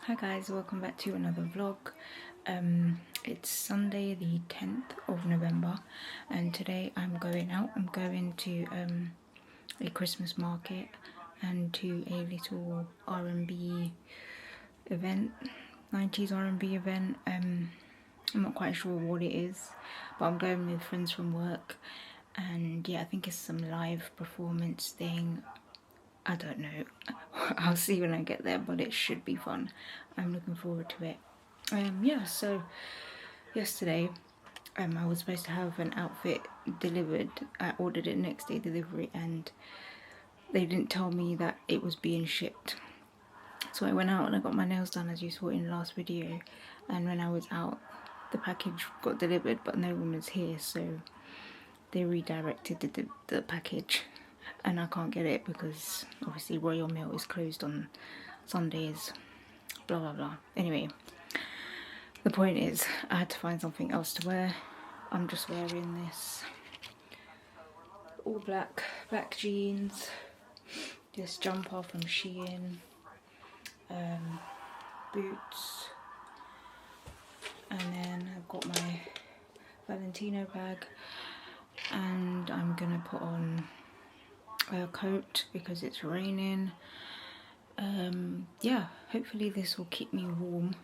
Hi guys, welcome back to another vlog. It's Sunday the 10th of November and today I'm going out. I'm going to a Christmas market and to a little R&B event, 90s R&B event. I'm not quite sure what it is, but I'm going with friends from work, and yeah, I think it's some live performance thing. I don't know. I'll see when I get there, but it should be fun. I'm looking forward to it. Yeah, so yesterday I was supposed to have an outfit delivered. I ordered it next day delivery and they didn't tell me that it was being shipped. So I went out and I got my nails done, as you saw in the last video, and when I was out the package got delivered but no one was here, so they redirected the package and I can't get it because obviously Royal Mail is closed on Sundays, blah blah blah. Anyway, the point is I had to find something else to wear. I'm just wearing this all black jeans, this jumper from Shein, boots, and then I've got my Valentino bag, and I'm gonna put on a coat because it's raining. Yeah, hopefully this will keep me warm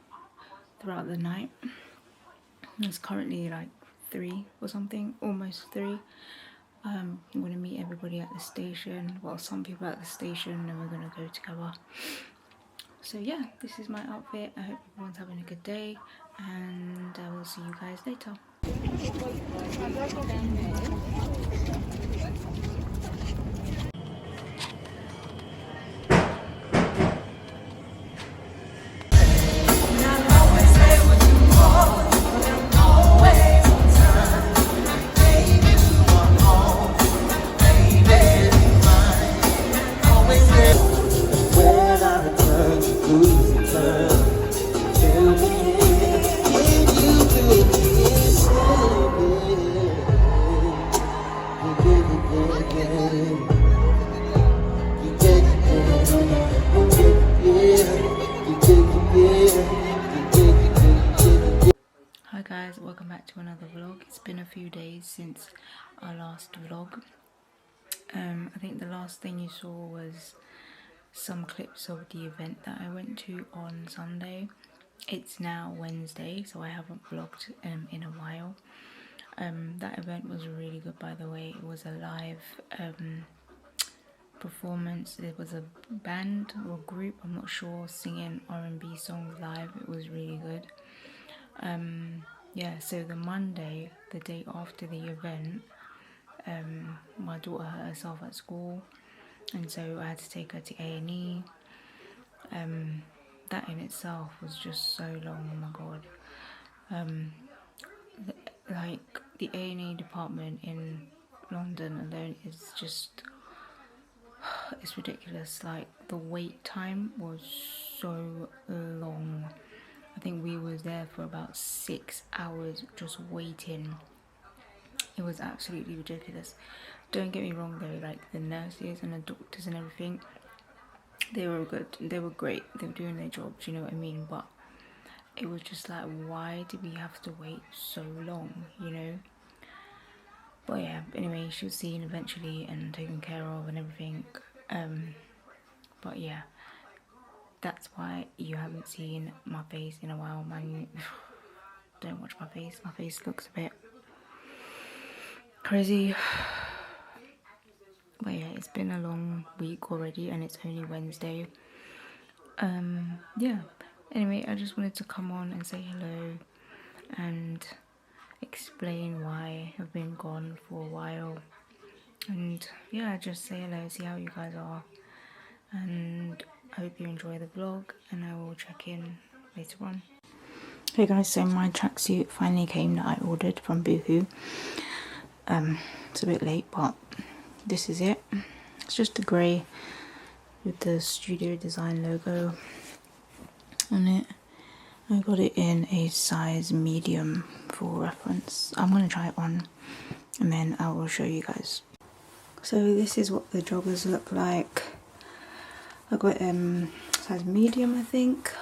throughout the night. It's currently like 3 or something, almost 3. I'm going to meet everybody at the station, well, some people at the station, and we're going to go together. So yeah, this is my outfit. I hope everyone's having a good day, and I will see you guys later. Hi guys, welcome back to another vlog. It's been a few days since our last vlog. I think the last thing you saw was some clips of the event that I went to on Sunday. It's now Wednesday, so I haven't vlogged in a while. That event was really good, by the way. It was a live performance. It was a band or group, I'm not sure, singing R&B songs live. It was really good. Yeah, so the Monday, the day after the event, my daughter hurt herself at school, and so I had to take her to A&E. That in itself was just so long. Oh my god. Like the A&E department in London alone is just, it's ridiculous. Like the wait time was so long. I think we was there for about 6 hours just waiting. It was absolutely ridiculous. Don't get me wrong though, like the nurses and the doctors and everything, they were good, they were great, they were doing their jobs, you know what I mean, but it was just like, why did we have to wait so long, you know? But yeah, anyway, she was seen eventually and taken care of and everything. But yeah, that's why you haven't seen my face in a while, man. Don't watch my face. My face looks a bit crazy. But yeah, it's been a long week already and it's only Wednesday. Yeah, anyway, I just wanted to come on and say hello and explain why I've been gone for a while, and yeah, just say hello, see how you guys are, and I hope you enjoy the vlog, and I will check in later on. Hey guys, so my tracksuit finally came that I ordered from Boohoo. It's a bit late, but this is it. It's just a grey with the Studio Design logo on it. I got it in a size medium for reference. I'm going to try it on and then I will show you guys. So this is what the joggers look like. I got size medium, I think.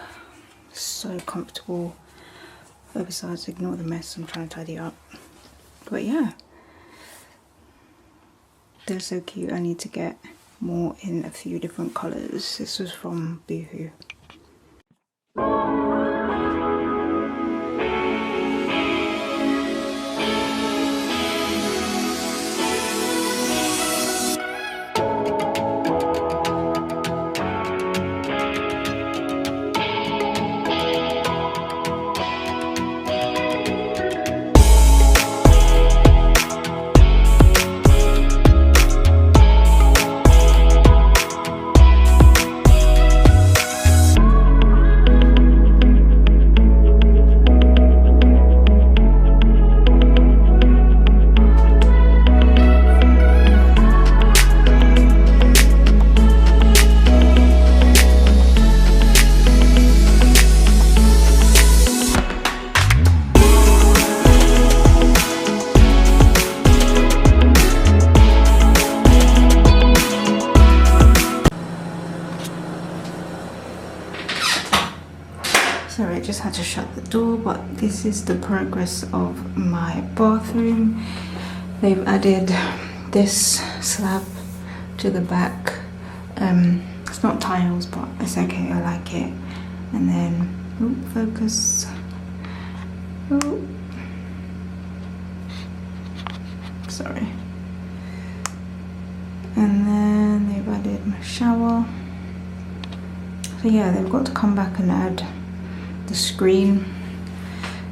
So comfortable. Besides, ignore the mess, I'm trying to tidy up. But yeah, they're so cute. I need to get more in a few different colours. This was from Boohoo. Sorry, I just had to shut the door, but this is the progress of my bathroom. They've added this slab to the back. It's not tiles, but it's okay, I like it. And then, focus. Sorry. And then they've added my shower. So yeah, they've got to come back and add the screen,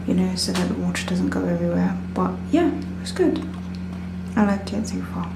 you know, so that the water doesn't go everywhere. But yeah, it's good. I liked it so far.